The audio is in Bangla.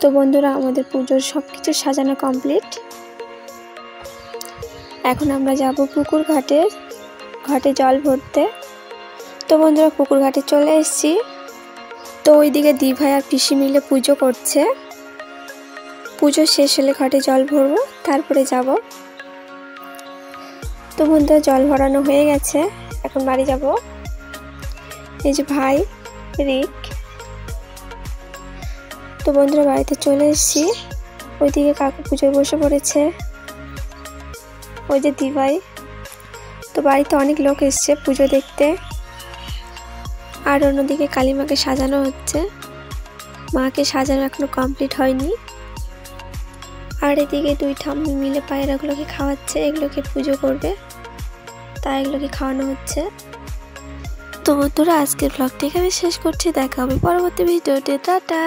তো বন্ধুরা, আমাদের পুজোর সবকিছু সাজানো কমপ্লিট। এখন আমরা যাব পুকুর ঘাটে জল ভরতে। তো বন্ধুরা, পুকুর ঘাটে চলে এসেছি। তো ওইদিকে দি ভাই আর পিসি মিলে পুজো করছে। পুজো শেষ হলে ঘাটে জল ভরবো, তারপরে যাব। তো বন্ধুরা, জল ভরানো হয়ে গেছে, এখন বাড়ি যাব। এই যে ভাই রিক। তো বন্ধুরা, বাড়িতে চলে এসেছি। ওইদিকে কাকু পুজোয় বসে পড়েছে, ওই যে দি ভাই। তো বাড়িতে অনেক লোক এসছে পুজো দেখতে। আর অন্যদিকে কালী মাকে সাজানো হচ্ছে। মাকে সাজানো এখনো কমপ্লিট হয়নি। আর এদিকে দুই ঠাম্মি মিলে পায়রাগুলোকে খাওয়াচ্ছে, এগুলোকে পুজো করবে, তাই এগুলোকে খাওয়ানো হচ্ছে। তো বন্ধুরা, আজকের ব্লগটি এখানে শেষ করছি। দেখা হবে পরবর্তী ভিডিওতে। টাটা।